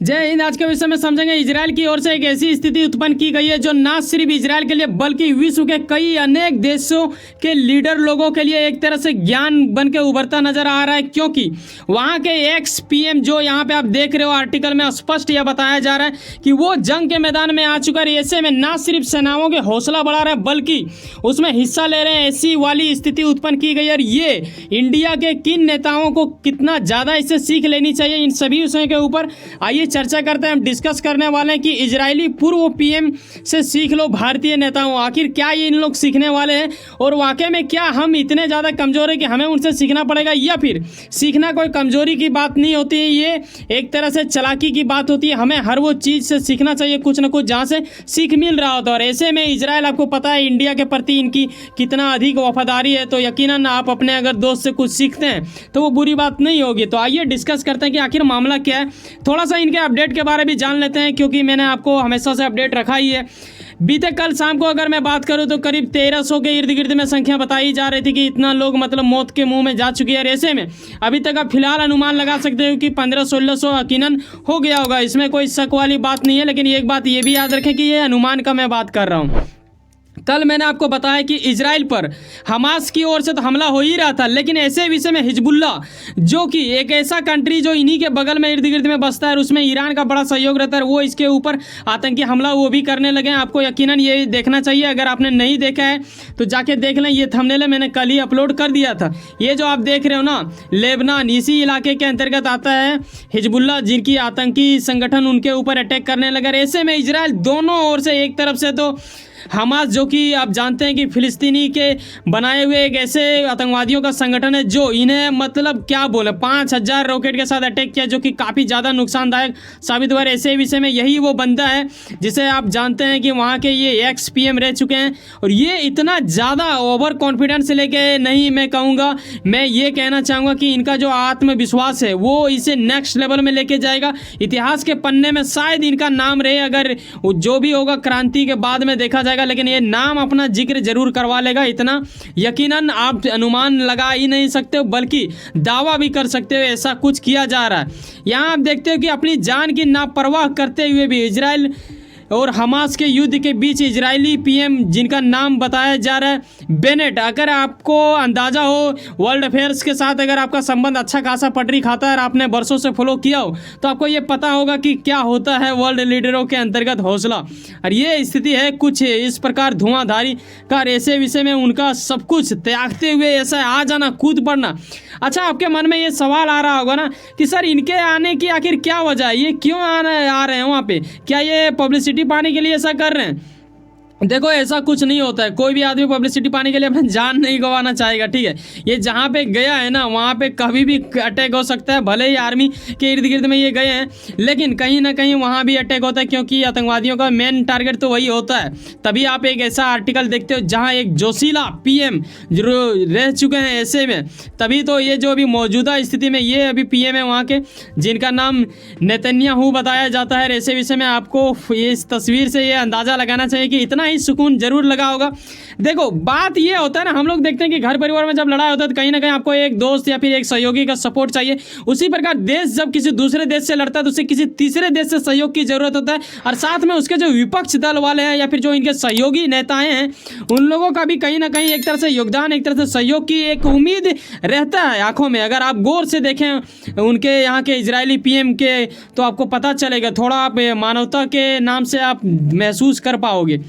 जय हिंद। आज के विषय में समझेंगे इजराइल की ओर से एक ऐसी स्थिति उत्पन्न की गई है जो न सिर्फ इजराइल के लिए बल्कि विश्व के कई अनेक देशों के लीडर लोगों के लिए एक तरह से ज्ञान बन के उभरता नजर आ रहा है, क्योंकि वहां के एक्स पीएम जो यहाँ पे आप देख रहे हो आर्टिकल में स्पष्ट यह बताया जा रहा है कि वो जंग के मैदान में आ चुका है। ऐसे में न सिर्फ सेनाओं के हौसला बढ़ा रहे हैं बल्कि उसमें हिस्सा ले रहे हैं। ऐसी वाली स्थिति उत्पन्न की गई है और ये इंडिया के किन नेताओं को कितना ज़्यादा इससे सीख लेनी चाहिए, इन सभी विषयों के ऊपर आइए चर्चा करते हैं। हम डिस्कस करने वाले हैं कि इजरायली पूर्व पीएम से सीख लो भारतीय नेताओं, आखिर क्या ये इन लोग सीखने वाले हैं और वाकई में क्या हम इतने ज़्यादा कमज़ोर हैं कि हमें उनसे सीखना पड़ेगा, या फिर सीखना कोई कमज़ोरी की बात नहीं होती है, ये एक तरह से चालाकी की बात होती है। हमें हर वो चीज़ से सीखना चाहिए कुछ ना कुछ जहाँ से सीख मिल रहा होता है। और ऐसे में इजराइल, आपको पता है इंडिया के प्रति इनकी कितना अधिक वफादारी है, तो यकीनन आप अपने अगर दोस्त से कुछ सीखते हैं तो वो बुरी बात नहीं होगी। तो आइए डिस्कस करते हैं कि आखिर मामला क्या है, थोड़ा सा इनके अपडेट के बारे में जान लेते हैं, क्योंकि मैंने आपको हमेशा से अपडेट रखा ही है। बीते कल शाम को अगर मैं बात करूं तो करीब 1300 के इर्द गिर्द में संख्या बताई जा रही थी कि इतना लोग मतलब मौत के मुंह में जा चुके हैं। ऐसे में अभी तक आप फिलहाल अनुमान लगा सकते हो कि 1500-1600 यकीनन हो गया होगा, इसमें कोई शक वाली बात नहीं है। लेकिन एक बात ये भी याद रखें कि ये अनुमान का मैं बात कर रहा हूँ। कल मैंने आपको बताया कि इजराइल पर हमास की ओर से तो हमला हो ही रहा था, लेकिन ऐसे विषय में हिजबुल्ला जो कि एक ऐसा कंट्री जो इन्हीं के बगल में इर्द गिर्द में बसता है, उसमें ईरान का बड़ा सहयोग रहता है, वो इसके ऊपर आतंकी हमला वो भी करने लगे हैं। आपको यकीनन ये देखना चाहिए, अगर आपने नहीं देखा है तो जाके देख लें। ये थंबनेल मैंने कल ही अपलोड कर दिया था। ये जो आप देख रहे हो ना, लेबनान इसी इलाके के अंतर्गत आता है हिजबुल्ला, जिनकी आतंकी संगठन उनके ऊपर अटैक करने लगे। ऐसे में इजराइल दोनों ओर से, एक तरफ से तो हमास जो कि आप जानते हैं कि फिलिस्तीनी के बनाए हुए एक ऐसे आतंकवादियों का संगठन है जो इन्हें मतलब क्या बोले 5000 रॉकेट के साथ अटैक किया, जो कि काफ़ी ज़्यादा नुकसानदायक साबित हुआ। ऐसे विषय में यही वो बंदा है जिसे आप जानते हैं कि वहाँ के ये एक्स पीएम रह चुके हैं, और ये इतना ज़्यादा ओवर कॉन्फिडेंस लेके नहीं मैं कहूँगा, मैं ये कहना चाहूँगा कि इनका जो आत्मविश्वास है वो इसे नेक्स्ट लेवल में लेके जाएगा। इतिहास के पन्ने में शायद इनका नाम रहे, अगर जो भी होगा क्रांति के बाद में देखा जाएगा, लेकिन ये नाम अपना जिक्र जरूर करवा लेगा। इतना यकीनन आप अनुमान लगा ही नहीं सकते हो, बल्कि दावा भी कर सकते हो ऐसा कुछ किया जा रहा है। यहाँ आप देखते हो कि अपनी जान की नापरवाह करते हुए भी इजराइल और हमास के युद्ध के बीच इजरायली पीएम जिनका नाम बताया जा रहा है बेनेट, अगर आपको अंदाज़ा हो वर्ल्ड अफेयर्स के साथ अगर आपका संबंध अच्छा खासा पटरी खाता है और आपने बरसों से फॉलो किया हो तो आपको ये पता होगा कि क्या होता है वर्ल्ड लीडरों के अंतर्गत हौसला। और ये स्थिति है कुछ इस प्रकार धुआंधारी का, ऐसे विषय में उनका सब कुछ त्यागते हुए ऐसा आ जाना, कूद पड़ना। अच्छा, आपके मन में ये सवाल आ रहा होगा ना कि सर इनके आने की आखिर क्या वजह है, ये क्यों आ रहे हैं वहाँ पे, क्या ये पब्लिसिटी पाने के लिए ऐसा कर रहे हैं? देखो, ऐसा कुछ नहीं होता है। कोई भी आदमी पब्लिसिटी पाने के लिए अपना जान नहीं गंवाना चाहेगा, ठीक है। ये जहाँ पे गया है ना वहाँ पे कभी भी अटैक हो सकता है, भले ही आर्मी के इर्द गिर्द में ये गए हैं, लेकिन कहीं ना कहीं वहाँ भी अटैक होता है, क्योंकि आतंकवादियों का मेन टारगेट तो वही होता है। तभी आप एक ऐसा आर्टिकल देखते हो जहाँ एक जोशीला पीएम रह चुके हैं। ऐसे में तभी तो ये जो अभी मौजूदा स्थिति में ये अभी पीएम है वहाँ के, जिनका नाम नेतन्याहू बताया जाता है। ऐसे विषय में आपको इस तस्वीर से ये अंदाज़ा लगाना चाहिए कि इतना ही सुकून जरूर लगा होगा। देखो, बात ये होता है ना, हम लोग देखते हैं कि घर परिवार में जब लड़ाई होता है तो कहीं ना कहीं आपको एक दोस्त या फिर एक सहयोगी का सपोर्ट चाहिए। उसी प्रकार देश जब किसी दूसरे देश से लड़ता है तो उसे किसी तीसरे देश से सहयोग की जरूरत होता है, और साथ में उसके जो विपक्ष दल वाले हैं या फिर जो इनके सहयोगी नेताएं हैं उन लोगों का भी कहीं ना कहीं एक तरह से योगदान, एक तरह से सहयोग की एक उम्मीद रहता है आंखों में। अगर आप गौर से देखें उनके यहाँ के इजरायली पीएम के तो आपको पता चलेगा, थोड़ा आप मानवता के नाम से आप महसूस कर पाओगे।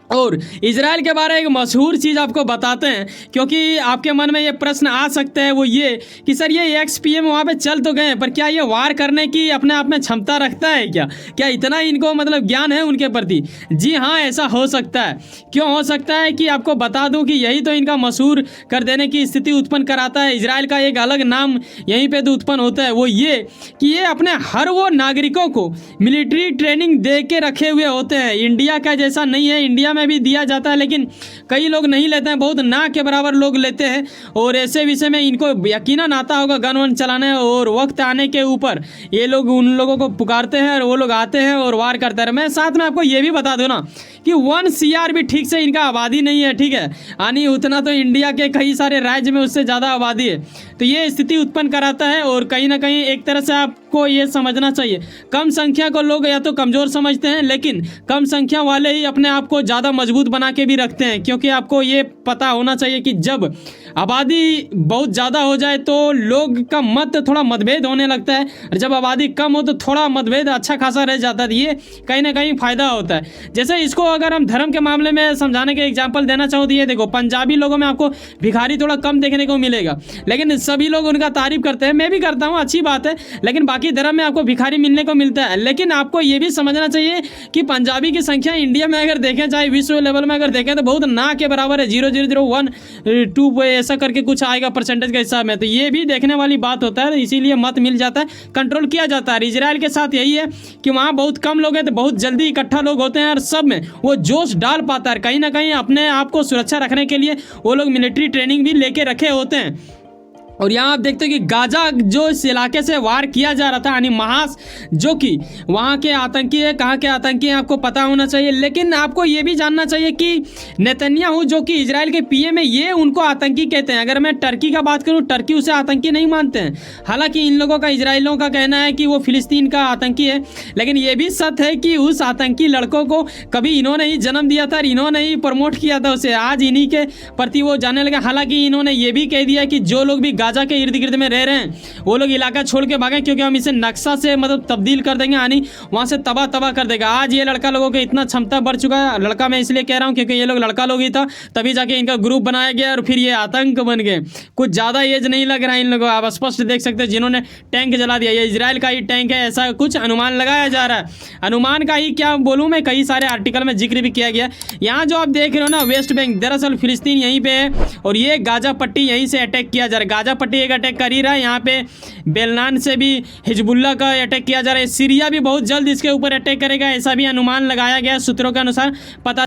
और इजराइल के बारे में एक मशहूर चीज़ आपको बताते हैं, क्योंकि आपके मन में ये प्रश्न आ सकता है, वो ये कि सर ये एक्स पीएम वहाँ पे चल तो गए, पर क्या ये वार करने की अपने आप में क्षमता रखता है क्या इतना इनको मतलब ज्ञान है उनके प्रति? जी हाँ, ऐसा हो सकता है। क्यों हो सकता है कि आपको बता दूँ कि यही तो इनका मशहूर कर देने की स्थिति उत्पन्न कराता है। इजराइल का एक अलग नाम यहीं पर तो उत्पन्न होता है, वो ये कि ये अपने हर वो नागरिकों को मिलिट्री ट्रेनिंग दे के रखे हुए होते हैं। इंडिया का जैसा नहीं है, इंडिया में भी दिया जाता है, लेकिन कई लोग नहीं लेते हैं, बहुत ना के बराबर लोग लेते हैं। और ऐसे विषय में इनको यकीनन आता होगा गन वन चलाने, और वक्त आने के ऊपर ये लोग उन लोगों को पुकारते हैं और वो लोग आते हैं और वार करते हैं। मैं साथ में आपको ये भी बता दूं ना कि 1 CR भी ठीक से इनका आबादी नहीं है, ठीक है, यानी उतना तो इंडिया के कई सारे राज्य में उससे ज़्यादा आबादी है। तो ये स्थिति उत्पन्न कराता है, और कहीं ना कहीं एक तरह से आपको ये समझना चाहिए, कम संख्या को लोग या तो कमज़ोर समझते हैं, लेकिन कम संख्या वाले ही अपने आप को ज़्यादा मजबूत बना के भी रखते हैं। क्योंकि आपको ये पता होना चाहिए कि जब आबादी बहुत ज़्यादा हो जाए तो लोग का मत थोड़ा मतभेद होने लगता है, और जब आबादी कम हो तो थोड़ा मतभेद अच्छा खासा रह जाता है। ये कहीं ना कहीं फ़ायदा होता है। जैसे इसको अगर हम धर्म के मामले में समझाने के एग्जाम्पल देना चाहो तो ये देखो, पंजाबी लोगों में आपको भिखारी थोड़ा कम देखने को मिलेगा, लेकिन सभी लोग उनका तारीफ करते हैं, मैं भी करता हूँ, अच्छी बात है। लेकिन बाकी धर्म में आपको भिखारी मिलने को मिलता है। लेकिन आपको ये भी समझना चाहिए कि पंजाबी की संख्या इंडिया में अगर देखें, चाहे विश्व लेवल में अगर देखें, तो बहुत ना के बराबर है, 0.0012 ऐसा करके कुछ आएगा परसेंटेज के हिसाब में। तो ये भी देखने वाली बात होता है, इसीलिए मत मिल जाता है, कंट्रोल किया जाता है। इजराइल के साथ यही है कि वहाँ बहुत कम लोग हैं तो बहुत जल्दी इकट्ठा लोग होते हैं, और सब में वो जोश डाल पाता है। कहीं ना कहीं अपने आप को सुरक्षा रखने के लिए वो लोग मिलिट्री ट्रेनिंग भी लेके रखे होते हैं। और यहाँ आप देखते हो कि गाजा जो इस इलाके से वार किया जा रहा था, यानी महास, जो कि वहाँ के आतंकी है, कहाँ के आतंकी हैं आपको पता होना चाहिए। लेकिन आपको ये भी जानना चाहिए कि नेतन्याहू जो कि इजराइल के PM है, ये उनको आतंकी कहते हैं। अगर मैं टर्की का बात करूँ, टर्की उसे आतंकी नहीं मानते हैं। हालांकि इन लोगों का, इजराइलियों का कहना है कि वो फिलिस्तीन का आतंकी है, लेकिन ये भी सत्य है कि उस आतंकी लड़कों को कभी इन्होंने ही जन्म दिया था और इन्होंने ही प्रमोट किया था उसे, आज इन्हीं के प्रति वो जाने लगे। हालांकि इन्होंने ये भी कह दिया कि जो लोग भी गाजा के इर्द गिर्द में रह रहे हैं वो लोग इलाका छोड़ के भागें, क्योंकि हम इसे नक्शा से मतलब तब्दील कर देंगे, यानी वहाँ से तबाह कर देगा। आज ये लड़का लोगों के इतना क्षमता बढ़ चुका है, लड़का मैं इसलिए कह रहा हूँ क्योंकि ये लोग लड़का लोग ही था, तभी जाके इनका ग्रुप बनाया गया और फिर ये आतंक बन गए। कुछ ज़्यादा एज नहीं लग रहा है इन लोगों, आप स्पष्ट देख सकते हैं, जिन्होंने टैंक जला दिया, ये इजराइल का ही टैंक है, ऐसा कुछ अनुमान लगाया जा रहा है। अनुमान का ही क्या बोलूँ मैं, कई सारे आर्टिकल में जिक्र भी किया गया। यहाँ जो आप देख रहे हो ना, वेस्ट बैंक, दरअसल फिलिस्तीन यहीं पे है, और ये गाजा पट्टी यहीं से अटैक किया जा रहा है। गाजा पट्टी एक अटैक कर ही रहा है, यहाँ पे बेलनान से भी हिजबुल्ला का अटैक किया जा रहा है। सीरिया भी बहुत जल्द इसके ऊपर अटैक करेगा, ऐसा भी अनुमान लगाया गया सूत्रों के अनुसार। पता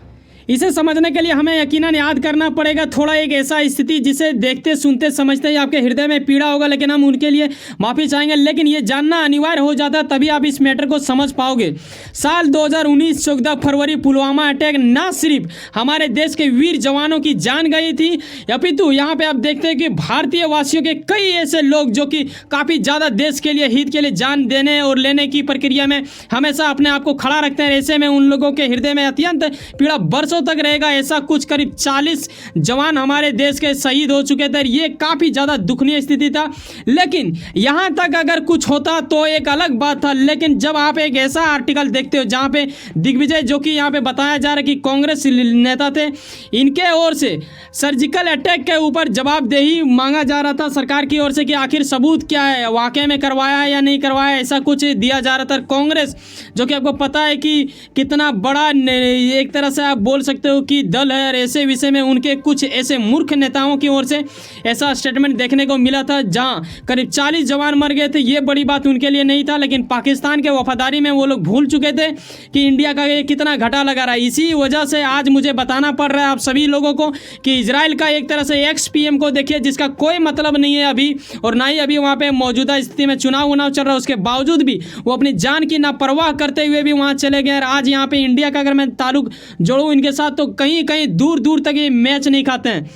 इसे समझने के लिए हमें यकीनन याद करना पड़ेगा थोड़ा एक ऐसा स्थिति जिसे देखते सुनते समझते ही आपके हृदय में पीड़ा होगा, लेकिन हम उनके लिए माफ़ी चाहेंगे। लेकिन ये जानना अनिवार्य हो जाता, तभी आप इस मैटर को समझ पाओगे। साल 2019 14 फरवरी पुलवामा अटैक न सिर्फ हमारे देश के वीर जवानों की जान गई थी, अपितु यहाँ पे आप देखते हैं कि भारतीय वासियों के कई ऐसे लोग जो कि काफ़ी ज़्यादा देश के लिए, हित के लिए जान देने और लेने की प्रक्रिया में हमेशा अपने आप को खड़ा रखते हैं। ऐसे में उन लोगों के हृदय में अत्यंत पीड़ा वर्षों तक रहेगा। ऐसा कुछ करीब 40 जवान हमारे देश के शहीद हो चुके थे, ये काफ़ी ज़्यादा दुखनीय स्थिति था। लेकिन यहाँ तक अगर कुछ होता तो एक अलग बात था, लेकिन जब आप एक ऐसा आर्टिकल देखते हो जहाँ पे दिग्विजय, जो कि यहाँ पे बताया जा रहा है कि कांग्रेस नेता थे, इनके ओर से सर्जिकल अटैक के ऊपर जवाबदेही मांगा जा रहा था सरकार की ओर से कि आखिर सबूत क्या है, वाकई में करवाया या नहीं करवाया, ऐसा कुछ दिया जा रहा था। कांग्रेस जो कि आपको पता है कि कितना बड़ा एक तरह से आप बोल सकते हो कि दल है, और ऐसे विषय में उनके कुछ ऐसे मूर्ख नेताओं की ओर से ऐसा स्टेटमेंट देखने को मिला था जहां करीब 40 जवान मर गए थे। ये बड़ी बात उनके लिए नहीं था, लेकिन पाकिस्तान के वफादारी में वो लोग भूल चुके थे कि इंडिया का ये कितना घाटा लगा रहा है। इसी वजह से आज मुझे बताना पड़ रहा है आप सभी लोगों को कि इजराइल का एक तरह से एक्स PM को देखिए, जिसका कोई मतलब नहीं है अभी, और ना ही अभी वहाँ पे मौजूदा स्थिति में चुनाव चल रहा है, उसके बावजूद भी वो अपनी जान की ना परवाह करते हुए भी वहाँ चले गए। आज यहाँ पे इंडिया का अगर मैं ताल्लुक जोड़ूँ इनके साथ तो कहीं कहीं दूर दूर तक ये मैच नहीं खाते हैं।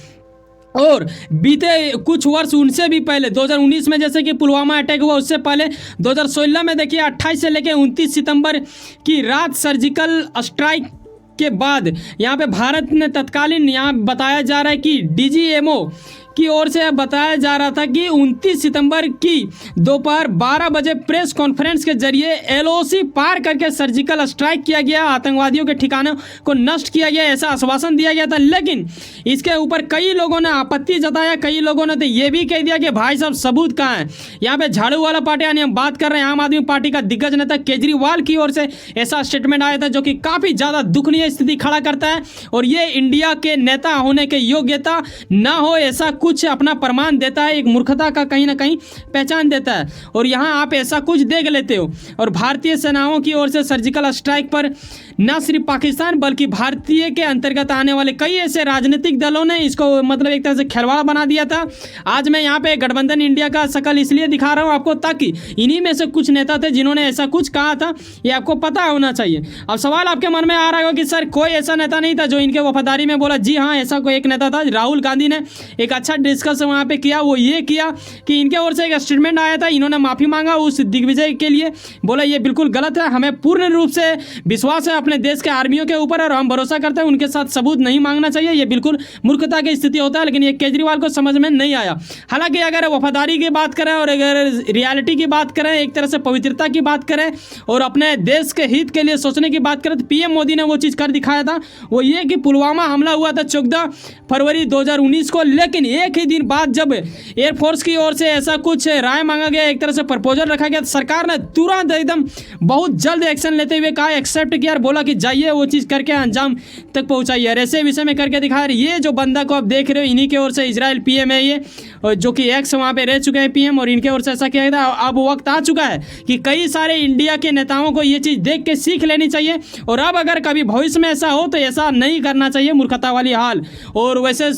और बीते कुछ वर्ष उनसे भी पहले 2019 में जैसे कि पुलवामा अटैक हुआ, उससे पहले 2016 में देखिए 28 से लेकर 29 सितंबर की रात सर्जिकल स्ट्राइक के बाद यहाँ पे भारत ने तत्कालीन, यहाँ बताया जा रहा है कि DGMO की ओर से बताया जा रहा था कि 29 सितंबर की दोपहर 12 बजे प्रेस कॉन्फ्रेंस के जरिए LOC पार करके सर्जिकल स्ट्राइक किया गया, आतंकवादियों के ठिकानों को नष्ट किया गया, ऐसा आश्वासन दिया गया था। लेकिन इसके ऊपर कई लोगों ने आपत्ति जताया, कई लोगों ने तो ये भी कह दिया कि भाई साहब सबूत कहाँ है। यहाँ पे झाड़ू वाला पार्टी, यानी हम बात कर रहे हैं आम आदमी पार्टी का दिग्गज नेता केजरीवाल की ओर से ऐसा स्टेटमेंट आया था जो कि काफ़ी ज़्यादा दुखनीय स्थिति खड़ा करता है, और ये इंडिया के नेता होने के योग्यता ना हो ऐसा कुछ अपना प्रमाण देता है, एक मूर्खता का कहीं ना कहीं पहचान देता है। और यहाँ आप ऐसा कुछ देख लेते हो, और भारतीय सेनाओं की ओर से सर्जिकल स्ट्राइक पर न सिर्फ पाकिस्तान बल्कि भारतीय के अंतर्गत आने वाले कई ऐसे राजनीतिक दलों ने इसको मतलब एक तरह से खिलवाड़ बना दिया था। आज मैं यहाँ पे गठबंधन इंडिया का शकल इसलिए दिखा रहा हूँ आपको, ताकि इन्हीं में से कुछ नेता थे जिन्होंने ऐसा कुछ कहा था, ये आपको पता होना चाहिए। अब सवाल आपके मन में आ रहा होगा कि सर कोई ऐसा नेता नहीं था जो इनके वफादारी में बोला? जी हाँ, ऐसा कोई एक नेता था। राहुल गांधी ने एक अच्छा डिस्कस वहाँ पे किया। वो ये किया कि इनके ओर से एक स्टेटमेंट आया था, इन्होंने माफ़ी मांगा उस दिग्विजय के लिए, बोला ये बिल्कुल गलत है, हमें पूर्ण रूप से विश्वास है अपने देश के आर्मियों के ऊपर और हम भरोसा करते हैं, उनके साथ सबूत नहीं मांगना चाहिए, ये बिल्कुल मूर्खता की स्थिति होता है। लेकिन ये केजरीवाल को समझ में नहीं आया। हालांकि अगर वफादारी की बात करें और अगर रियलिटी की बात करें, एक तरह से पवित्रता की बात करें और अपने देश के हित के लिए सोचने की बात करें, तो पीएम मोदी ने वो चीज़ कर दिखाया था। वो ये कि पुलवामा हमला हुआ था 14 फरवरी 2019 को, लेकिन एक ही दिन बाद जब एयरफोर्स की ओर से ऐसा कुछ राय मांगा गया, एक तरह से प्रपोजल रखा गया, तो सरकार ने तुरंत एकदम बहुत जल्द एक्शन लेते हुए कहा, एक्सेप्ट किया और बोला कि जाइए वो चीज़ करके अंजाम तक पहुंचाइए। और ऐसे विषय में करके दिखाया। ये जो बंदा को आप देख रहे हो, इन्हीं के ओर से इजराइल पीएम है ये, जो कि एक्स वहाँ पे रह चुके हैं पीएम, और इनके ओर से ऐसा किया था। अब वक्त आ चुका है कि कई सारे इंडिया के नेताओं को ये चीज़ देख के सीख लेनी चाहिए, और अब अगर कभी भविष्य में ऐसा हो तो ऐसा नहीं करना चाहिए, मूर्खता वाली हाल। और वैसे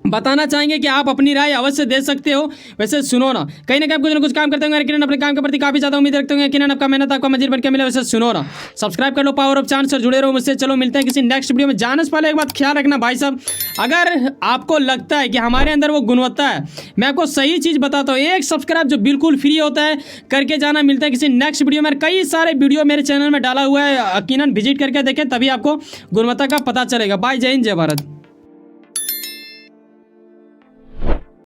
बताना चाहेंगे कि आप अपनी राय अवश्य दे सकते हो। वैसे सुनो ना, कहीं ना कुछ ना कुछ काम करते होंगे, लेकिन अपने काम के प्रति काफ़ी ज़्यादा उम्मीद रखते होंगे, लेकिन आपका मेहनत आपका मजीद बनकर मिले। वैसे सुनो ना, सब्सक्राइब कर लो पावर ऑफ चांस और जुड़े रहो मुझसे। चलो मिलते हैं किसी नेक्स्ट वीडियो में। जाने से पहले एक बात ख्याल रखना भाई साहब, अगर आपको लगता है कि हमारे अंदर वो गुणवत्ता है, मैं आपको सही चीज़ बताता हूँ, एक सब्सक्राइब जो बिल्कुल फ्री होता है करके जाना। मिलता है किसी नेक्स्ट वीडियो में। कई सारे वीडियो मेरे चैनल में डाला हुआ है, यकीनन विजिट करके देखें, तभी आपको गुणवत्ता का पता चलेगा। बाय, जय हिंद, जय भारत।